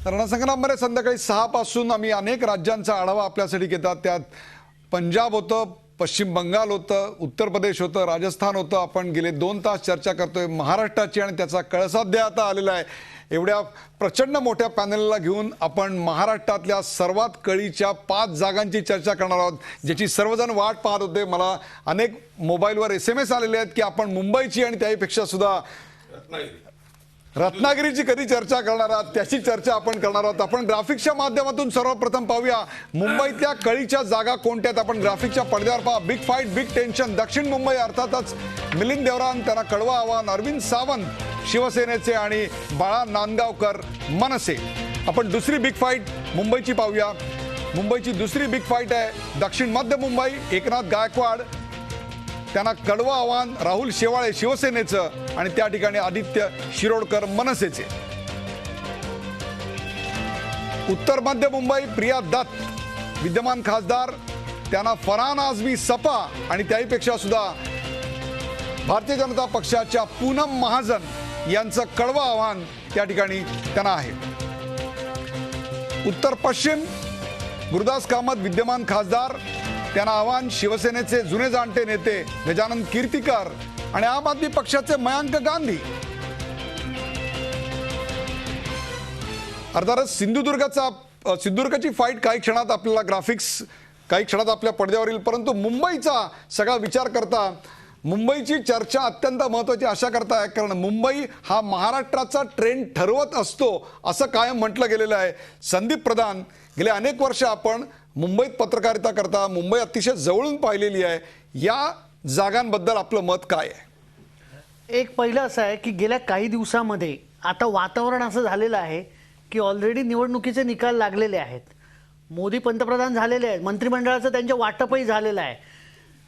रणसंग्राममध्ये संध्याकाळी 6 पासून आम्ही अनेक राज्यांचा आढावा आपल्यासाठी घेतात। त्यात पंजाब होतं, पश्चिम बंगाल होतं, उत्तर प्रदेश होतं, राजस्थान होतं। आपण गेले 2 तास चर्चा करतोय महाराष्ट्राची आणि त्याचा कळसाध्याय आता आलेला आहे। एवढ्या प्रचंड मोठ्या पॅनलला घेऊन आपण महाराष्ट्रातल्या सर्वात कळीच्या 5 जागांची चर्चा करणार आहोत, ज्याची सर्वजण वाट पाहत होते। मला अनेक मोबाईलवर SMS आलेले आहेत की आपण मुंबईची आणि त्यापेक्षा सुद्धा रत्नागिरीची कधी चर्चा करणार आहात, त्याची चर्चा आपण करणार आहोत। आपण ग्राफिक्सच्या माध्यमातून सर्वप्रथम पाहूया मुंबईतल्या कळीच्या जागा कोणत्या आहेत। आपण ग्राफिक्सच्या पडद्यावर पहा। बिग फाईट, बिग टेन्शन, दक्षिण मुंबई अर्थातच मिलिंद देवरान त्यांना कळवा आव्हान, अरविंद सावंत शिवसेनेचे आणि बाळा नांदगावकर मनसे। आपण दुसरी बिग फाईट मुंबईची पाहूया। मुंबईची दुसरी बिग फाईट आहे दक्षिण मध्य मुंबई, एकनाथ गायकवाड त्यांना कडवं आव्हान, राहुल शेवाळे शिवसेनेचं आणि त्या ठिकाणी आदित्य शिरोडकर मनसेचे। उत्तर मध्य मुंबई प्रिया दत्त विद्यमान खासदार, त्यांना फरहान आझमी सपा आणि त्याहीपेक्षा सुद्धा भारतीय जनता पक्षाच्या पूनम महाजन यांचं कडवं आव्हान त्या ठिकाणी त्यांना आहे। उत्तर पश्चिम गुरुदास कामत विद्यमान खासदार, त्यांना आव्हान शिवसेनेचे जुने जाणते नेते गजानन कीर्तिकर आणि आम आदमी पक्षाचे मयांक गांधी। अर्थातच सिंधुदुर्गाची फाईट काही क्षणात आपल्याला काही क्षणात आपल्या पडद्यावर येईल, परंतु मुंबईचा सगळा विचार करता मुंबईची चर्चा अत्यंत महत्त्वाची अशा करता आहे, कारण मुंबई हा महाराष्ट्राचा ट्रेंड ठरवत असतो असं कायम म्हटलं गेलेलं आहे। संदीप प्रधान, गेले अनेक वर्ष आपण मुंबईत पत्रकारिता करता, मुंबई अतिशय जवळून पाहिलेली आहे, या जागांबद्दल आपलं मत काय आहे? एक पहिलं असं आहे की गेल्या काही दिवसामध्ये आता वातावरण असं झालेलं आहे की ऑलरेडी निवडणुकीचे निकाल लागलेले आहेत। मोदी पंतप्रधान झालेले आहेत, मंत्रिमंडळाचं त्यांच्या वाटपही झालेलं आहे,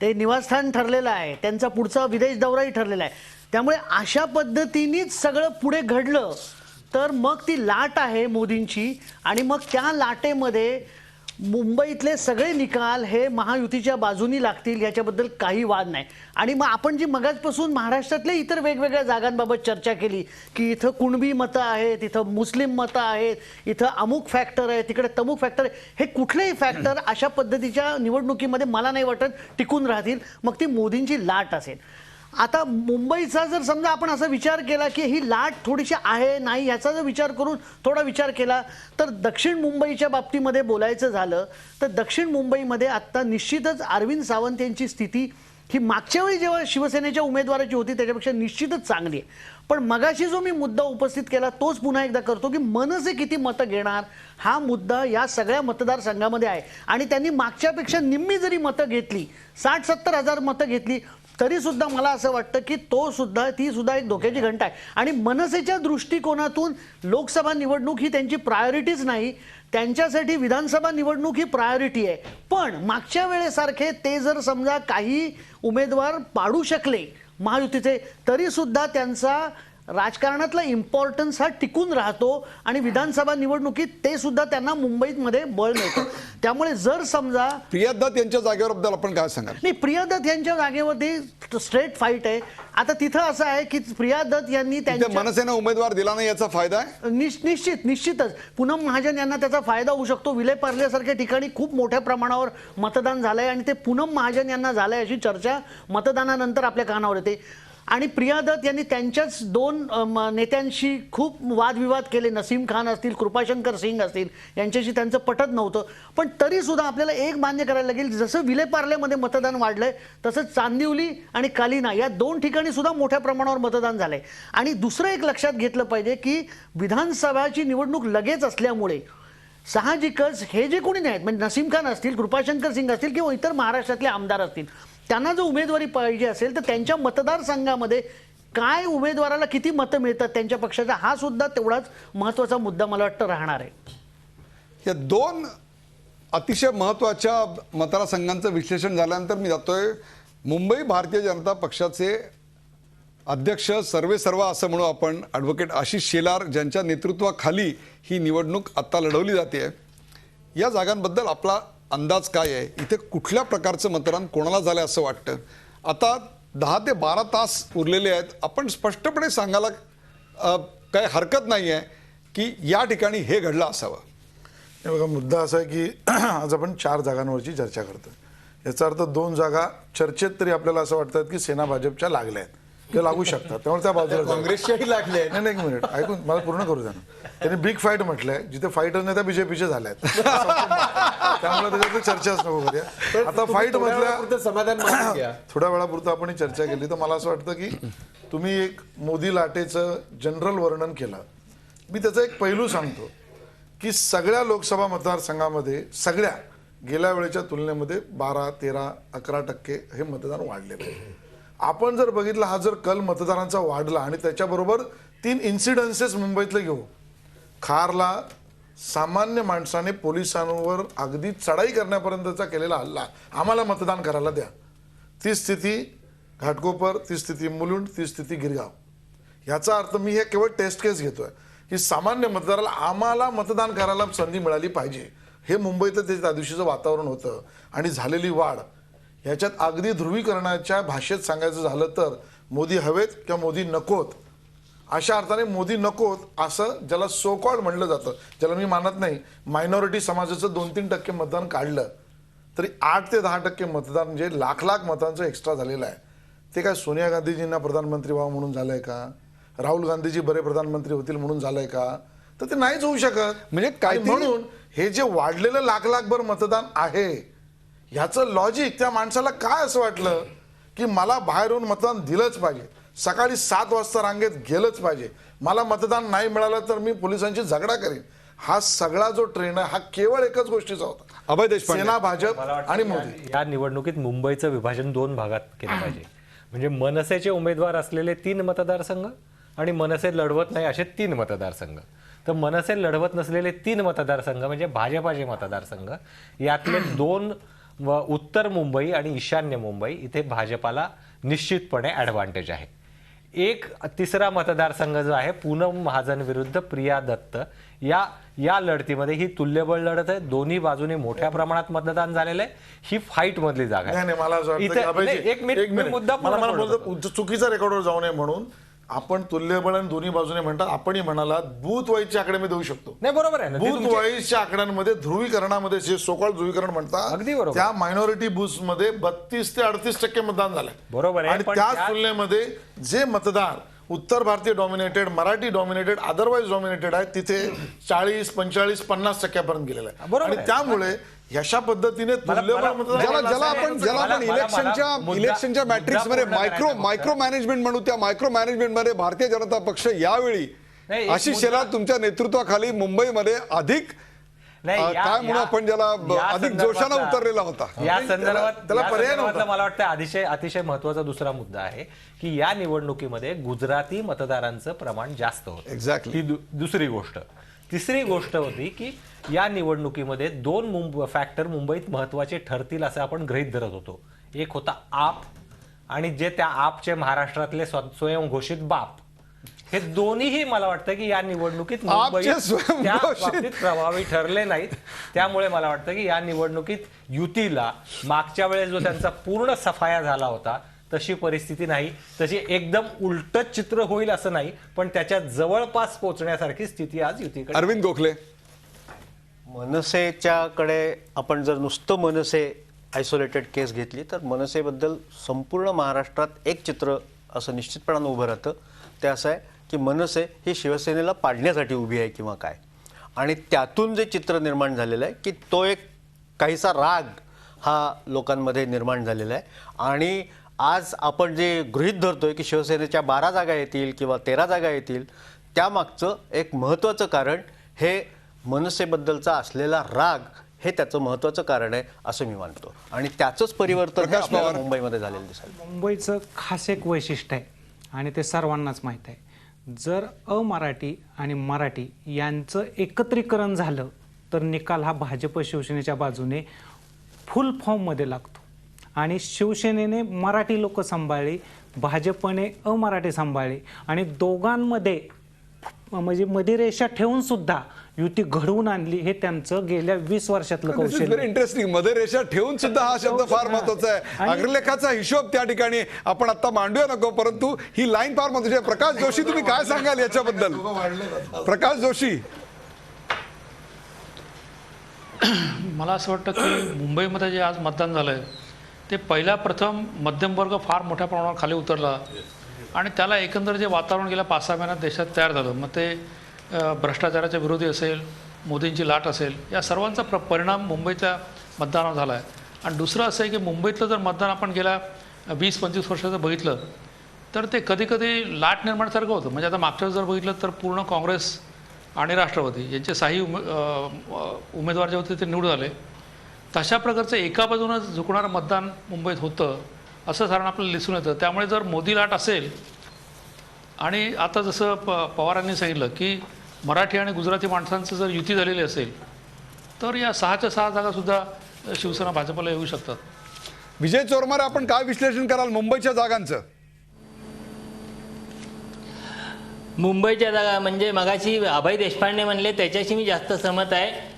ते निवासस्थान ठरलेलं आहे, त्यांचा पुढचा विदेश दौराही ठरलेला आहे। त्यामुळे अशा पद्धतीनेच सगळं पुढे घडलं तर मग ती लाट आहे मोदींची आणि मग त्या लाटेमध्ये मुंबईतले सगळे निकाल हे महायुतीच्या बाजूनी लागतील याच्याबद्दल काही वाद नाही। आणि मग आपण जी मगाचपासून महाराष्ट्रातल्या इतर वेगवेगळ्या जागांबाबत चर्चा केली की इथं कुणबी मतं आहेत, इथं मुस्लिम मतं आहेत, इथं अमुक फॅक्टर आहे, तिकडे तमुक फॅक्टर आहे, हे कुठलेही फॅक्टर अशा पद्धतीच्या निवडणुकीमध्ये मला नाही वाटत टिकून राहतील, मग ती मोदींची लाट असेल। आता मुंबईचा जर समजा आपण असा विचार केला की ही लाट थोडीशी आहे नाही याचा जर विचार करून थोडा विचार केला तर दक्षिण मुंबईच्या बाबतीमध्ये बोलायचं झालं तर दक्षिण मुंबईमध्ये आत्ता निश्चितच अरविंद सावंत यांची स्थिती ही मागच्या वेळी जेव्हा शिवसेनेच्या उमेदवाराची होती त्याच्यापेक्षा निश्चितच चांगली आहे। पण मगाशी जो मी मुद्दा उपस्थित केला तोच पुन्हा एकदा करतो की मनसे किती मतं घेणार हा मुद्दा या सगळ्या मतदारसंघामध्ये आहे। आणि त्यांनी मागच्यापेक्षा निम्मी जरी मतं घेतली, 60-70 हजार मतं घेतली, तरी सुद्धा मला असं वाटतं की ती सुद्धा एक धोक्याची घंटा आहे। आणि मनसेच्या दृष्टिकोनातून लोकसभा निवडणूक ही त्यांची प्रायोरिटीच नाही, त्यांच्यासाठी विधानसभा निवडणूक ही प्रायोरिटी आहे। पण मागच्या वेळेसारखे ते जर समजा काही उमेदवार पाडू शकले महायुतीचे तरी सुद्धा त्यांचा राजकारणातला इम्पॉर्टन्स हा टिकून राहतो आणि विधानसभा निवडणुकीत ते सुद्धा त्यांना मुंबईमध्ये बळ मिळतं। त्यामुळे जर समजा प्रिया दत्त यांच्या जागेबद्दल आपण काय सांगाल? नाही, प्रिया दत्त यांच्या जागेवरती स्ट्रेट फाईट आहे। आता तिथं असं आहे की प्रिया दत्त यांनी त्यांच्या मनसेने उमेदवार दिला नाही याचा फायदा आहे निश्चितच पूनम महाजन यांना त्याचा फायदा होऊ शकतो। विले पार्लेसारख्या ठिकाणी खूप मोठ्या प्रमाणावर मतदान झालंय आणि ते पूनम महाजन यांना झालंय अशी चर्चा मतदानानंतर आपल्या कानावर येते। आणि प्रिया दत्त यांनी त्यांच्याच 2 नेत्यांशी खूप वादविवाद केले, नसीम खान असतील, कृपाशंकर सिंग असतील, यांच्याशी त्यांचं पटत नव्हतं। पण तरी सुद्धा आपल्याला एक मान्य करायला लागेल, जसं विले पार्लेमध्ये मतदान वाढलंय तसंच चांदिवली आणि कालिना या 2 ठिकाणी सुद्धा मोठ्या प्रमाणावर मतदान झालंय। आणि दुसरं एक लक्षात घेतलं पाहिजे की विधानसभाची निवडणूक लगेच असल्यामुळे साहजिकच हे जे कोणी नाहीत म्हणजे नसीम खान असतील, कृपाशंकर सिंग असतील किंवा इतर महाराष्ट्रातले आमदार असतील, त्यांना जर उमेदवारी पाहिजे असेल तर त्यांच्या मतदारसंघामध्ये काय उमेदवाराला किती मतं मिळतात त्यांच्या पक्षाचा हा सुद्धा तेवढाच महत्त्वाचा मुद्दा मला वाटतं राहणार आहे। या 2 अतिशय महत्त्वाच्या मतदारसंघांचं विश्लेषण झाल्यानंतर मी जातोय मुंबई भारतीय जनता पक्षाचे अध्यक्ष सर्वेसर्वा असं म्हणू आपण ॲडव्होकेट आशिष शेलार, ज्यांच्या नेतृत्वाखाली ही निवडणूक आता लढवली जाते। या जागांबद्दल आपला अंदाज काय आहे? इथे कुठल्या प्रकारचं मतदान कोणाला झालं असं वाटतं? आता 10 ते 12 तास उरलेले आहेत, आपण स्पष्टपणे सांगायला काही हरकत नाही आहे की या ठिकाणी हे घडलं असावं? हे बघा, मुद्दा असा आहे की आज आपण 4 जागांवरची चर्चा करतोय. याचा अर्थ 2 जागा चर्चेत तरी आपल्याला असं वाटतात की सेना भाजपच्या लागल्या आहेत किंवा लागू शकतात, त्यामुळे त्या बाजूला काँग्रेसच्याही लागले आहेत. नाही, एक मिनिट ऐकून मला पूर्ण करू द्या ना. त्यांनी बिग फाईट म्हटलंय, जिथे फाईटच नाही त्या बीजेपीचे झाल्यात. त्यामुळे त्याच्यात चर्चाच नको करूया. आता फाईट मधल्या समाधान मानून घ्या. थोड्या वेळापुरतं आपण ही चर्चा केली तर मला असं वाटतं की तुम्ही एक मोदी लाटेचं जनरल वर्णन केलं. मी त्याचा एक पैलू सांगतो की सगळ्या लोकसभा मतदारसंघामध्ये सगळ्या गेल्या वेळेच्या तुलनेमध्ये 12, 13, 11% हे मतदान वाढलेलं आहे. आपण जर बघितलं, हा जर कल मतदारांचा वाढला आणि त्याच्याबरोबर 3 इन्सिडन्सेस मुंबईतले घेऊ. खारला सामान्य माणसाने पोलिसांवर अगदी चढाई करण्यापर्यंतचा केलेला हल्ला, आम्हाला मतदान करायला द्या, ती स्थिती घाटकोपर, ती स्थिती मुलुंड, ती स्थिती गिरगाव. याचा अर्थ मी हे केवळ टेस्ट केस घेतोय की सामान्य मतदाराला आम्हाला मतदान करायला संधी मिळाली पाहिजे. हे मुंबईतलं त्या दिवशीचं वातावरण होतं आणि झालेली वाढ ह्याच्यात अगदी ध्रुवीकरणाच्या भाषेत सांगायचं झालं तर मोदी हवेत किंवा मोदी नकोत, अशा अर्थाने मोदी नकोत असं ज्याला सो कॉल्ड म्हणलं जातं, ज्याला मी मानत नाही, मायनॉरिटी समाजाचं 2-3% मतदान काढलं तरी 8 ते 10% मतदान म्हणजे लाख मतांचं एक्स्ट्रा झालेलं आहे. ते काय सोनिया गांधीजींना प्रधानमंत्री व्हावं म्हणून झालंय का? राहुल गांधीजी बरे प्रधानमंत्री होतील म्हणून झालंय का? तर ते नाहीच होऊ शकत. म्हणजे काय म्हणून हे जे वाढलेलं लाख मतदान आहे ह्याचं लॉजिक त्या माणसाला काय असं वाटलं की मला बाहेर येऊन मतदान दिलंच पाहिजे, सकाळी 7 वाजता रांगेत गेलंच पाहिजे, मला मतदान नाही मिळालं तर मी पोलिसांची झगडा करेन. हा सगळा जो ट्रेंड आहे हा केवळ एकच गोष्टीचा होता, अभय देशपांडे. सेना भाजप मला वाटतं आणि या- मोदी. या निवडणुकीत मुंबईचं विभाजन 2 भागात केलं पाहिजे. म्हणजे मनसेचे उमेदवार असलेले 3 मतदारसंघ आणि मनसे लढवत नाही असे 3 मतदारसंघ. तर मनसे लढवत नसलेले 3 मतदारसंघ म्हणजे भाजपाचे मतदारसंघ. यातले 2 उत्तर मुंबई आणि ईशान्य मुंबई इथे भाजपाला निश्चितपणे ॲडव्हान्टेज आहे. एक तिसरा मतदारसंघ जो आहे पूनम महाजन विरुद्ध प्रिया दत्त, या लढतीमध्ये ही तुल्यबळ लढत आहे. दोन्ही बाजूने मोठ्या प्रमाणात मतदान झालेलं आहे. ही फाईट मधली जागा नाही नाही, मला असं वाटतं की इथे- अभयजी, नाही, एक मिनिट मुद्दा मला पूर्ण बोलतो, करतो. चुकीचा रेकॉर्डवर जाऊ नये म्हणून आपण तुल्यबळ आणि दोन्ही बाजूने म्हणतात. आपणही म्हणाला बूथ वाईजचे आकडे मी देऊ शकतो. नाही बरोबर आहे ना, ते बूथ तुमचे- वाईजच्या आकड्यांमध्ये ध्रुवीकरणामध्ये जे सोकॉल ध्रुवीकरण म्हणतात अगदी बरोबर. त्या मायनॉरिटी बूथ मध्ये 32 ते 38% मतदान झालंय. बरोबर आहे, आणि पण त्याच त्या- तुलनेमध्ये जे मतदार उत्तर भारतीय dominated, Marathi dominated, otherwise dominated आहेत तिथे 40, 45, 50% गेलेलं आहे. बरोबर आणि आहे. त्यामुळे अशा पद्धतीने तुल्यबळ मतदान ज्याला झालं ज्याला असं आपण नाही. ज्याला आपण मला- मुद्दा- इलेक्शनच्या मॅट्रिक्स मध्ये मुद्दा पूर्ण करायचा मायक्रो मॅनेजमेंट म्हणू, त्या मायक्रो मॅनेजमेंट मध्ये भारतीय जनता पक्ष यावेळी नाही, एक आशिष मुद्दा- शेलार तुमच्या नेतृत्वाखाली मुंबईमध्ये अधिक नाही, काय म्हणू आपण ज्याला या अधिक संदर्भातला- जोशानं उतरलेला होता. या संदर्भात त्याला या पर्याय संदर्भातला नव्हता. मला वाटतं अतिशय महत्वाचा दुसरा मुद्दा आहे की या निवडणुकीमध्ये गुजराती मतदारांचं प्रमाण जास्त होतं. Exactly. ही दुसरी गोष्ट. तिसरी गोष्ट होती की या निवडणुकीमध्ये 2 फॅक्टर मुंबईत महत्वाचे ठरतील असं आपण गृहीत धरत होतो. एक होता आप आणि जे त्या आपचे महाराष्ट्रातले स्वयंघोषित बाप. हे दोन्हीही मला वाटतं की या निवडणुकीत मुंबईत आपचे स्वयंघोषित- त्या बाबतीत प्रभावी ठरले नाहीत. त्यामुळे मला वाटतं की या निवडणुकीत युतीला मागच्या वेळेस जो त्यांचा पूर्ण सफाया झाला होता तशी परिस्थिती नाही. तशी एकदम उलटच चित्र होईल असं नाही, पण त्याच्या जवळपास पोहोचण्यासारखी स्थिती आज युतीकडे. अरविंद गोखले. मनसेच्याकडे आपण जर नुसतं मनसे आयसोलेटेड केस घेतली तर मनसेबद्दल संपूर्ण महाराष्ट्रात एक चित्र असं निश्चितपणानं उभं राहतं. ते असं आहे की मनसे ही शिवसेनेला पाडण्यासाठी उभी आहे किंवा काय. आणि त्यातून जे चित्र निर्माण झालेलं आहे की तो एक काहीसा राग हा लोकांमध्ये निर्माण झालेला आहे. आणि आज आपण जे गृहीत धरतोय की शिवसेनेच्या 12 जागा येतील किंवा 13 जागा येतील, त्यामागचं एक महत्त्वाचं कारण हे मनसेबद्दलचा असलेला राग हे त्याचं महत्त्वाचं कारण आहे असं मी मानतो. आणि त्याचंच परिवर्तन हे प्रकाश आपल्याला पवार. मुंबईमध्ये झालेलं दिसेल. मुंबईचं खास एक वैशिष्ट्य आहे आणि ते सर्वांनाच माहीत आहे. जर अमराठी आणि मराठी यांचं एकत्रीकरण झालं तर निकाल हा भाजप शिवसेनेच्या बाजूने फुल फॉर्ममध्ये लागतो. आणि शिवसेनेने मराठी लोक सांभाळली, भाजपने अमराठी सांभाळली आणि दोघांमध्ये म्हणजे मध्ये रेषा ठेवून सुद्धा युती घडवून आणली, हे त्यांचं गेल्या 20 वर्षातलं कौशल्य. Very interesting. मध्ये रेषा ठेवून सुद्धा हा शब्द फार महत्वाचा आहे. अग्रलेखाचा हिशोब त्या ठिकाणी आपण आता मांडूया नको, परंतु ही लाईन फार महत्वाची आहे. प्रकाश जोशी, तुम्ही काय सांगाल याच्याबद्दल? प्रकाश जोशी. मला असं वाटतं की मुंबईमध्ये जे आज मतदान झालं आहे ते प्रथम मध्यमवर्ग फार मोठ्या प्रमाणावर खाली उतरला आणि त्याला एकंदर जे वातावरण गेल्या 5-6 महिन्यात देशात तयार झालं, मग ते भ्रष्टाचाराच्या विरोधी असेल, मोदींची लाट असेल, या सर्वांचा परिणाम मुंबईतल्या मतदानावर झाला आहे. आणि दुसरं असं आहे की मुंबईतलं जर मतदान आपण गेल्या 20-25 वर्षाचं बघितलं तर ते कधी लाट निर्माणसारखं होतं. म्हणजे आता मागच्या जर बघितलं तर पूर्ण काँग्रेस आणि राष्ट्रवादी यांचे 6 उमेदवार जे होते ते निवडून आले. तशा प्रकारचं एका बाजूनं झुकणारं मतदान मुंबईत होतं असं साधारण आपल्याला दिसून येतं. त्यामुळे जर मोदी लाट असेल आणि आता जसं पवारांनी सांगितलं की मराठी आणि गुजराती माणसांचं जर युती झालेली असेल तर या 6च्या 6 जागासुद्धा शिवसेना भाजपला येऊ शकतात. विजय चोरमारे, आपण काय विश्लेषण कराल मुंबईच्या जागांचं? मुंबईच्या जागा म्हणजे मगाशी अभय देशपांडे म्हणले त्याच्याशी मी जास्त सहमत आहे.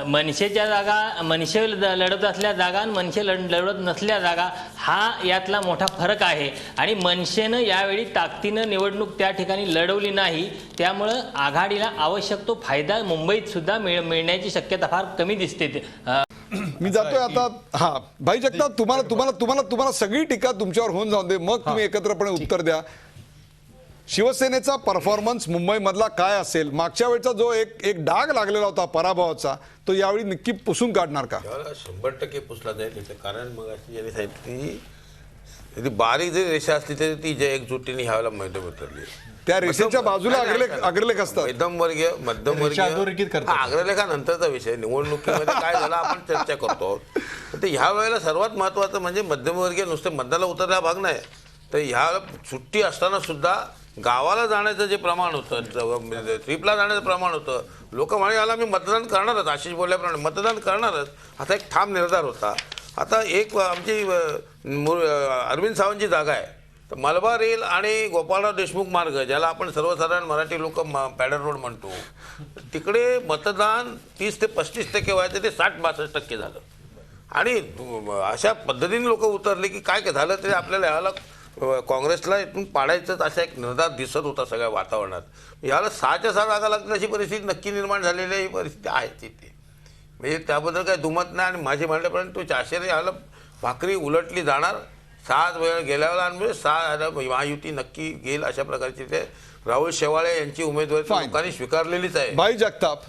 मनसेच्या जागा, मनसे लढत असलेल्या जागा आणि मनसे लढत नसलेल्या जागा हा यातला मोठा फरक आहे. आणि मनसेनं यावेळी ताकदीनं निवडणूक त्या ठिकाणी लढवली नाही, त्यामुळं आघाडीला आवश्यक तो फायदा मुंबईत सुद्धा मिळण्याची शक्यता फार कमी दिसते. मी जातोय आता. हा भाई जगताप, तुम्हाला सगळी टीका तुमच्यावर होऊन जाऊन दे, मग तुम्ही एकत्रपणे उत्तर द्या. शिवसेनेचा परफॉर्मन्स मुंबईमधला काय असेल? मागच्या वेळचा जो एक डाग लागलेला होता पराभवाचा, तो यावेळी नक्की पुसून काढणार का? 100% पुसला जाईल. त्याचं कारण मग अशी ज्यांनी सांगितलं की बारीक जरी रेषा असली तरी ती जे एकजुटीने ह्यावेळेला मध्यम उतरली. त्या रेषेच्या बाजूला अग्रलेख असतात. मध्यमवर्गीय अग्रलेखानंतरचा विषय. निवडणुकीमध्ये काय झालं आपण चर्चा करतो. तर ह्या वेळेला सर्वात महत्त्वाचं म्हणजे मध्यमवर्गीय नुसते मतदानाला उतरला भाग नाही, तर ह्या सुट्टी असताना सुद्धा गावाला जाण्याचं जे प्रमाण होतं, ट्रिपला जाण्याचं प्रमाण होतं, लोक म्हणे याला मी मतदान करणारच, आशिष बोलल्याप्रमाणे मतदान करणारच, असा एक ठाम निर्धार होता. आता एक आमची अरविंद सावंतची जागा आहे, तर मलबार रेल आणि गोपाळराव देशमुख मार्ग, ज्याला आपण सर्वसाधारण मराठी लोक पॅडर रोड म्हणतो, तिकडे मतदान 30 ते 35% व्हायचं ते 60-62% झालं. आणि अशा पद्धतीने लोक उतरले की काय झालं तरी आपल्याला याला काँग्रेसला इथून पाडायचंच असा एक निर्धार दिसत होता सगळ्या वातावरणात. याला 6च्या 6 जागा लागतील अशी परिस्थिती नक्की निर्माण झालेली आहे. ही परिस्थिती आहे तिथे, म्हणजे त्याबद्दल काही दुमत नाही. आणि माझे म्हणल्यापर्यंत तो 400 याला भाकरी उलटली जाणार. 6 वेळ गेल्यावर आणि 6 महायुती नक्की घेईल अशा प्रकारची ते राहुल शेवाळे यांची उमेदवारी लोकांनी स्वीकारलेलीच आहे. भाई जगताप,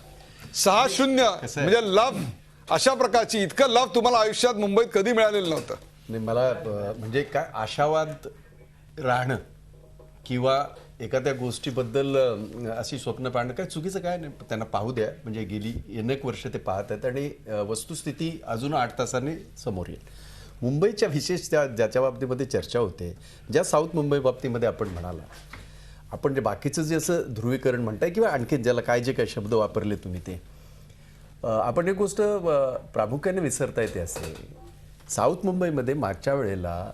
6-0 म्हणजे लव, अशा प्रकारची इतकं लव तुम्हाला आयुष्यात मुंबईत कधी मिळालेलं नव्हतं. नाही, मला म्हणजे काय आशावाद राहणं किंवा एखाद्या गोष्टीबद्दल अशी स्वप्न पाहणं काय चुकीचं काय नाही. त्यांना पाहू द्या, म्हणजे गेली अनेक वर्ष ते पाहत आहेत आणि वस्तुस्थिती अजून 8 तासांनी समोर येईल. मुंबईच्या विशेष ज्याच्या बाबतीमध्ये चर्चा होते, ज्या साऊथ मुंबई बाबतीमध्ये आपण म्हणाला, आपण जे बाकीचं जे असं ध्रुवीकरण म्हणताय किंवा आणखी ज्याला काय जे काही शब्द वापरले तुम्ही ते, आपण एक गोष्ट प्रामुख्याने विसरता येते. असे साऊथ मुंबईमध्ये मागच्या वेळेला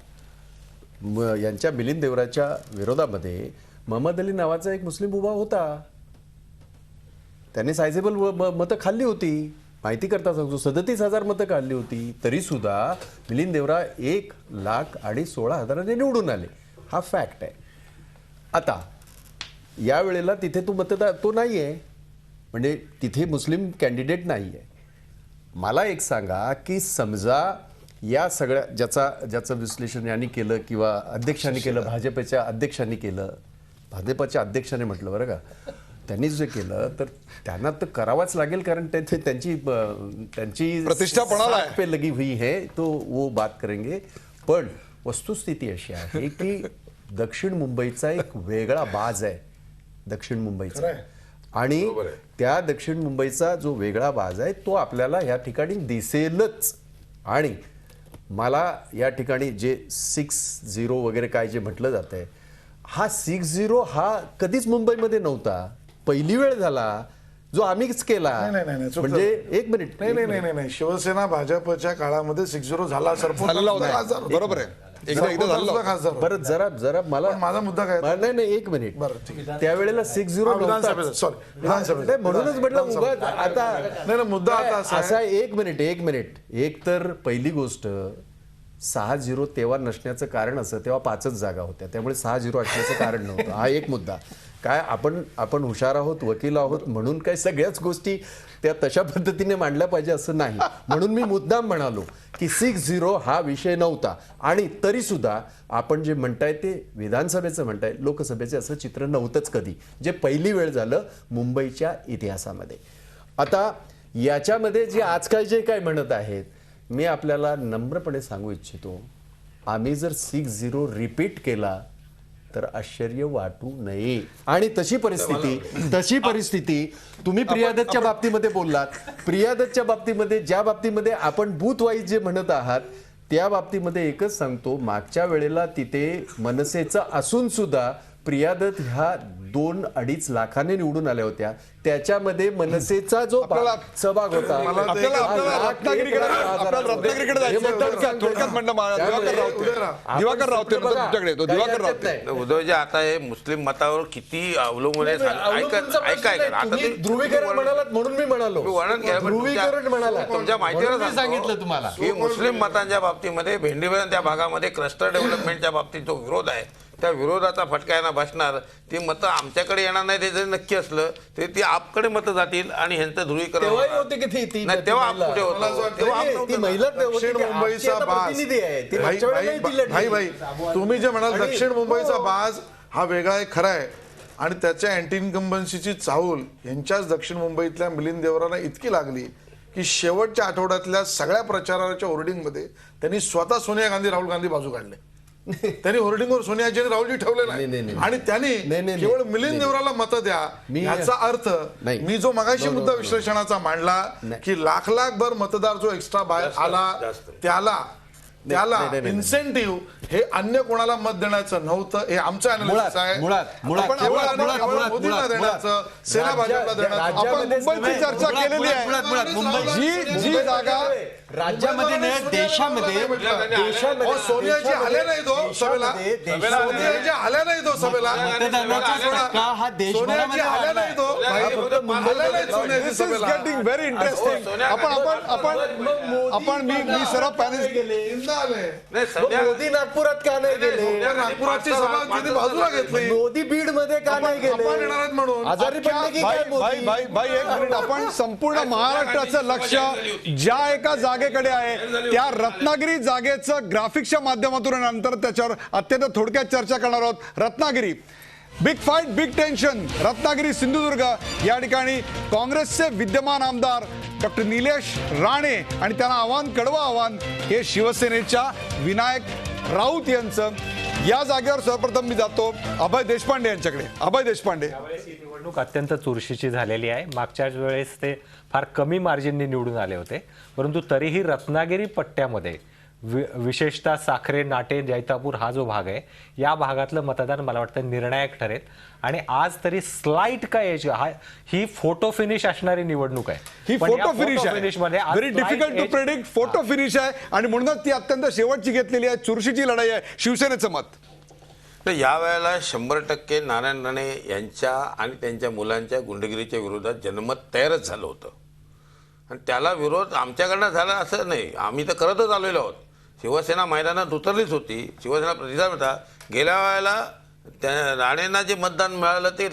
यांच्या मिलिंद देवराच्या विरोधामध्ये मोहम्मद अली नावाचा एक मुस्लिम उभा होता. त्याने सायझेबल मतं खाल्ली होती. माहिती करता सांगतो 37,000 मतं काढली होती. तरी सुद्धा मिलिंद देवरा 1,16,000 निवडून आले. हा फॅक्ट आहे. आता या वेळेला तिथे तो नाही आहे, म्हणजे तिथे मुस्लिम कॅन्डिडेट नाही आहे. मला एक सांगा की समजा या सगळ्या ज्याचं विश्लेषण यांनी केलं किंवा अध्यक्षांनी केलं, भाजपच्या अध्यक्षांनी केलं, भाजपच्या अध्यक्षाने म्हटलं बरं का, त्यांनी जे केलं तर त्यांना तर करावाच लागेल, कारण त्यांची प्रतिष्ठा पणाला पे लगी हुई है तो वो बात करेंगे. पण वस्तुस्थिती अशी आहे की दक्षिण मुंबईचा एक वेगळा बाज आहे दक्षिण मुंबईचा, आणि त्या दक्षिण मुंबईचा जो वेगळा बाज आहे तो आपल्याला या ठिकाणी दिसेलच. आणि मला या ठिकाणी जे 6-0 वगैरे काय जे म्हटलं जात आहे, हा 6-0 हा कधीच मुंबईमध्ये नव्हता. पहिली वेळ झाला जो आम्हीच केला. म्हणजे एक मिनिट, नाही, शिवसेना भाजपच्या काळामध्ये 6-0 झाला, बरोबर आहे. एकदा झालं सुद्धा खासदार होते. बरं जरा मला पण माझा मुद्दा काय नाही एक मिनिट. बरं, ठीक त्यावेळेला 6-0 विधानसभेचा सॉरी विधानसभेचा नाही, म्हणूनच म्हटलं उगाच आता नाही मुद्दा आता असा आहे. असा एक मिनिट एक तर पहिली गोष्ट 6-0 तेव्हा नसण्याचं कारण असं तेव्हा 5च जागा होत्या, त्यामुळे 6-0 असण्याचं कारण नव्हतं. हा एक मुद्दा. काय आपण हुशार आहोत, वकील आहोत म्हणून काय सगळ्याच गोष्टी त्या तशा पद्धतीने मांडल्या पाहिजे असं नाही. म्हणून मी मुद्दाम म्हणालो की 6-0 हा विषय नव्हता. आणि तरी सुद्धा आपण जे म्हणताय ते विधानसभेचं म्हणताय, लोकसभेचं असं चित्र नव्हतंच कधी, जे पहिली वेळ झालं मुंबईच्या इतिहासामध्ये. आता याच्यामध्ये जे आजकाल जे काय म्हणत आहेत, मी आपल्याला नम्रपणे सांगू इच्छितो, आम्ही जर 6-0 रिपीट केला तर आश्चर्य वाटू नये. आणि तशी परिस्थिती तुम्ही प्रियादतच्या बाबतीमध्ये बोललात. प्रियादतच्या बाबतीमध्ये ज्या बाबतीमध्ये आपण बूथ वाईज जे म्हणत आहात त्या बाबतीमध्ये एकच सांगतो, मागच्या वेळेला तिथे मनसेचं असून सुद्धा प्रियादत ह्या 2-2.5 लाखाने निवडून आल्या होत्या. त्याच्यामध्ये मनसेचा जो सहभाग होता उद्धवजी आता हे मुस्लिम मतावर किती अवलंबून आहे ध्रुवीकरण म्हणालात म्हणून मी म्हणालो. ध्रुवीकरण म्हणाला तुमच्या माहितीवर सांगितलं तुम्हाला की मुस्लिम मतांच्या बाबतीमध्ये भेंडीबेन त्या भागामध्ये क्लस्टर डेव्हलपमेंटच्या बाबतीत जो विरोध आहे त्या विरोधाचा फटका यांना बसणार. ती मतं आमच्याकडे येणार नाही ते जरी नक्की असलं तरी ती आपकडे मतं जातील आणि ह्यांचं ध्रुवीकरण होते की नाही. तेव्हा आप कुठे होतो? दक्षिण मुंबईचा बाज भाई तुम्ही जे म्हणाल दक्षिण मुंबईचा बाज हा वेगळा आहे, खरा आहे. आणि त्याच्या अँटी इन्कम्बन्सीची चाहूल यांच्याच दक्षिण मुंबईतल्या मिलिंद देवरांना इतकी लागली की शेवटच्या आठवड्यातल्या सगळ्या प्रचाराच्या होर्डिंगमध्ये त्यांनी स्वतः सोनिया गांधी राहुल गांधी बाजू काढले. त्यांनी होर्डिंगवर सोनियाजी आणि राहुलजी ठेवले नाही आणि त्यांनी केवळ मिलिंद देवराला मतं द्या याचा अर्थ मी जो मगाशी मुद्दा विश्लेषणाचा मांडला की लाख भर मतदार जो एक्स्ट्रा बाहेर आला त्याला इन्सेंटिव्ह हे अन्य कोणाला मत देण्याचं नव्हतं. हे आमचं अनालिसिस आहे. मोदींना देण्याचं, सेना भाजपला देण्याचं. आपण मुंबईची चर्चा केलेली आहे. जी जागा राज्यामध्ये देशामध्ये सोनियाजी आले नाही तो सभेला, सोनियाजी आल्या नाही तो सभेला, सोनियाजी आल्या नाही तो सोनियाजी सभेला. Getting very interesting. आपण मी सर्व पॅनल मोदी नागपुरात का नाही गेले? नागपुराची सभा त्यांनी बाजूला घेतली. मोदी बीड मध्ये का नाही गेले? आपण येणार आहेत म्हणून आजारी पडले की काय मोदी? भाई एक मिनिट. आपण संपूर्ण महाराष्ट्राचं लक्ष ज्या एका जागेकडे आहे त्या रत्नागिरी जागेचं ग्राफिक्सच्या माध्यमातून नंतर त्याच्यावर अत्यंत थोडक्यात चर्चा करणार आहोत. Ratnagiri big fight big tension. Ratnagiri Sindhudurg या ठिकाणी काँग्रेसचे विद्यमान आमदार डॉक्टर निलेश राणे आणि त्यांना कडवं आव्हान हे शिवसेनेच्या विनायक राऊत यांचं. या जागेवर सर्वप्रथम मी जातो अभय देशपांडे यांच्याकडे. अभय देशपांडे, ही निवडणूक अत्यंत चुरशीची झालेली आहे. मागच्याच वेळेस ते फार कमी मार्जिनने निवडून आले होते, परंतु तरीही रत्नागिरी पट्ट्यामध्ये विशेषतः साखरे, नाटे, जैतापूर हा जो भाग आहे या भागातलं मतदान मला वाटतं निर्णायक ठरेल. आणि आज तरी स्लाइट काय ही फोटो फिनिश असणारी निवडणूक आहे. ही फोटो फिनिश मध्ये very difficult to predict. Photo finish आहे आणि म्हणूनच ती अत्यंत शेवटची घेतलेली आहे. चुरशीची लढाई आहे. शिवसेनेचं मत तर या वेळेला 100% नारायण राणे यांच्या आणि त्यांच्या मुलांच्या गुंडगिरीच्या विरोधात जनमत तयारच झालं होतं. आणि त्याला विरोध आमच्याकडनं झाला असं नाही, आम्ही तर करतच आलेलो आहोत. शिवसेना मैदानात उतरलीच होती, शिवसेना प्रतिसाद होता. गेल्या वेळेला त्या राणेंना जे मतदान मिळालं ते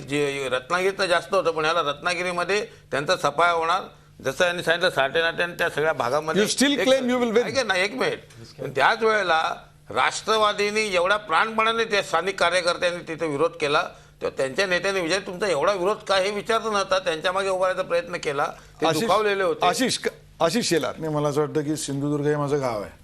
रत्नागिरीत जास्त होतं, पण याला रत्नागिरीमध्ये त्यांचा सफाया होणार. जसं यांनी सांगितलं साठे नाट्याने त्या सगळ्या भागामध्ये नाही. एक मिनिट. त्याच वेळेला राष्ट्रवादीने एवढ्या प्राणपणाने त्या स्थानिक कार्यकर्त्यांनी तिथे विरोध केला तेव्हा त्यांच्या नेत्यांनी विचार तुमचा एवढा विरोध काय हे विचारत नव्हता, त्यांच्या मागे उभारायचा प्रयत्न केला. ते दुखावलेले होते. आशिष शेलार. नाही, मला असं वाटतं की सिंधुदुर्ग हे माझं गाव आहे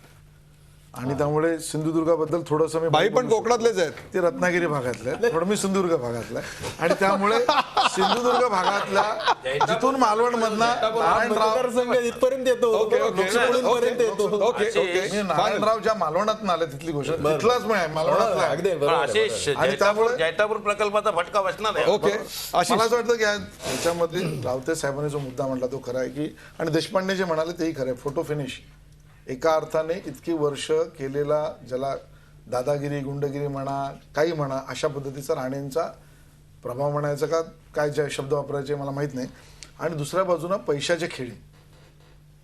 आणि त्यामुळे सिंधुदुर्गाबद्दल थोडंसं मी बाई पण कोकणातलेच आहेत. ते रत्नागिरी भागातले थोडं मी सिंधुदुर्ग भागातला आहे आणि त्यामुळे सिंधुदुर्ग भागातल्या जिथून मालवण मधला इथपर्यंत येतो, नारायणराव ज्या मालवणात आले तिथली गोष्ट तिथलाच पण आहे, मालवणातला. आणि त्यामुळे जैतापूर प्रकल्पाचा फटका बसणार आहे. मला असं वाटतं की याच्यामध्ये रावते साहेबांनी जो मुद्दा म्हटला तो खरा आहे की, आणि देशपांडे जे म्हणाले तेही खरं आहे. फोटो फिनिश एका अर्थाने इतकी वर्ष केलेला ज्याला दादागिरी गुंडगिरी म्हणा काही म्हणा अशा पद्धतीचा राणेंचा प्रभाव म्हणायचा का काय जे शब्द वापरायचे मला माहीत नाही. आणि दुसऱ्या बाजूनं पैशाचे खेळी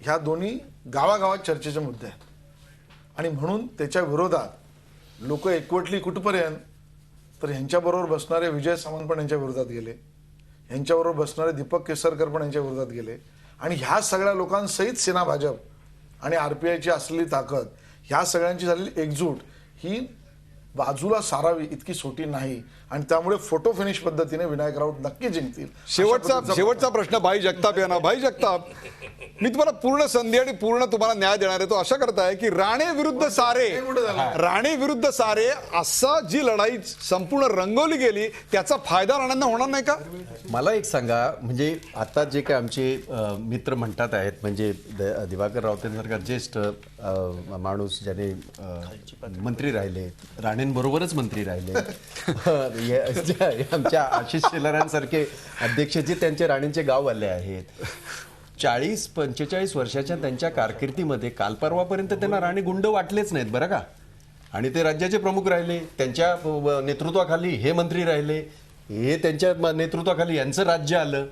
ह्या दोन्ही गावागावात चर्चेचे मुद्दे आहेत. आणि म्हणून त्याच्या विरोधात लोक एकवटली कुठपर्यंत तर ह्यांच्याबरोबर बसणारे विजय सावंत पण यांच्या विरोधात गेले, ह्यांच्याबरोबर बसणारे दीपक केसरकर पण यांच्या विरोधात गेले. आणि ह्या सगळ्या लोकांसहित सेना भाजप आणि RPIची असलेली ताकद ह्या सगळ्यांची झालेली एकजूट ही बाजूला सारावी इतकी सोटी नाही. आणि त्यामुळे फोटो फिनिश पद्धतीने विनायक राऊत नक्की जिंकतील. शेवटचा प्रश्न भाई जगताप यांना. भाई जगताप, मी तुम्हाला पूर्ण संधी आणि पूर्ण तुम्हाला न्याय देणार आहे. तो अशा करताय की राणे विरुद्ध सारे असा जी लढाई संपूर्ण रंगवली गेली त्याचा फायदा राणांना होणार नाही का? मला एक सांगा, म्हणजे आता जे काय आमचे मित्र म्हणतात आहेत, म्हणजे दिवाकर रावतेंसारखा ज्येष्ठ माणूस ज्याने मंत्री राहिले, राणेंबरोबरच मंत्री राहिले, आमच्या आशिष शेलारांसारखे अध्यक्ष जे त्यांचे राणेंचे गाववाले आहेत, 40-45 वर्षाच्या त्यांच्या कारकिर्दीमध्ये काल परवापर्यंत त्यांना राणे गुंड वाटलेच नाहीत बरं का. आणि ते राज्याचे प्रमुख राहिले, त्यांच्या नेतृत्वाखाली हे मंत्री राहिले, हे त्यांच्या नेतृत्वाखाली यांचं राज्य आलं,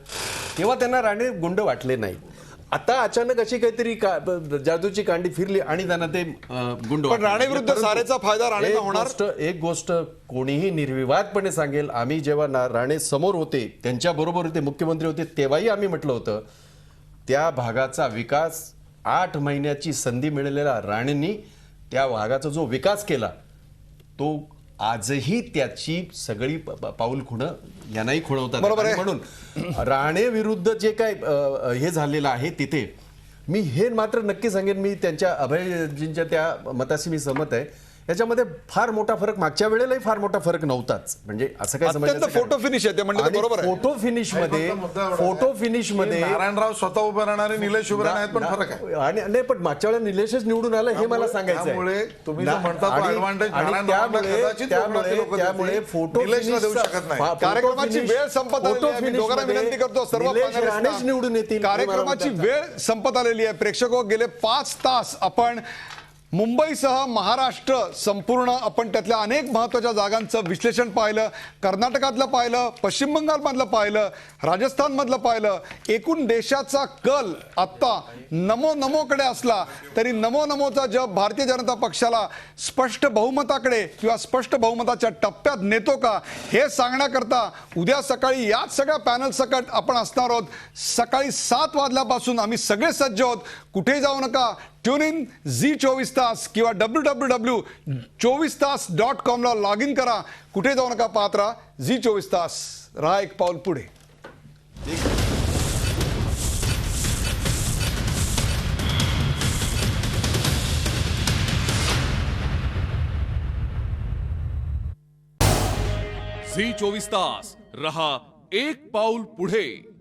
तेव्हा त्यांना राणे गुंड वाटले नाहीत. आता अचानक अशी काहीतरी जादूची कांडी फिरली आणि त्यांना ते गुंड पण राणे विरुद्ध सारेचा फायदा राणेंना होणार. एक गोष्ट कोणीही निर्विवादपणे सांगेल, आम्ही जेव्हा राणे समोर होते, त्यांच्या बरोबर होते, मुख्यमंत्री होते, तेव्हाही आम्ही म्हटलं होतं त्या भागाचा विकास 8 महिन्याची संधी मिळालेल्या राणेंनी त्या भागाचा जो विकास केला तो आजही त्याची सगळी पाऊल खुणं यांनाही खुणवतात. बरोबर आहे. म्हणून राणे विरुद्ध जे काय हे झालेलं आहे तिथे मी हे मात्र नक्की सांगेन, मी त्यांच्या अभयजींच्या त्या मताशी मी सहमत आहे. याच्यामध्ये फार मोठा फरक, मागच्या वेळेलाही फार मोठा फरक नव्हताच. म्हणजे असं काय अत्यंत फोटो फिनिश आहे ते म्हणजे बरोबर आहे. फोटो फिनिश मध्ये नारायणराव स्वतः उभे राहणारे, निलेश उभे राहणार पण फरक आहे. आणि नाही, पण मागच्या वेळेला निलेशच निवडून आला हे मला सांगायचं त्यामुळे तुम्ही जो म्हणता तो advantage त्यामुळे फोटो निलेशला देऊ शकत नाही. कार्यक्रमाची वेळ संपत आलेली आहे. मी दोघांना विनंती करतो, सर्व राणेच निवडून येतील. कार्यक्रमाची वेळ संपत आलेली आहे. प्रेक्षक गेले 5 तास आपण मुंबईसह महाराष्ट्र संपूर्ण आपण त्यातल्या अनेक महत्त्वाच्या जागांचं विश्लेषण पाहिलं. कर्नाटकातलं पाहिलं, पश्चिम बंगालमधलं पाहिलं, राजस्थानमधलं पाहिलं. एकूण देशाचा कल आत्ता नमोकडे असला तरी नमोचा जब भारतीय जनता पक्षाला स्पष्ट बहुमताकडे किंवा स्पष्ट बहुमताच्या टप्प्यात नेतो का हे सांगण्याकरता उद्या सकाळी याच सगळ्या पॅनल सकट आपण असणार आहोत. सकाळी 7 वाजल्यापासून आम्ही सगळे सज्ज आहोत. कुठेही जाऊ नका. ट्यून इन झी24 तास किंवा www.24tas.com ला लॉग इन करा. कुठे जाऊ नका, पाहत राहा झी24 तास. राहा एक पाऊल पुढे. झी24 तास रहा एक पाऊल पुढे.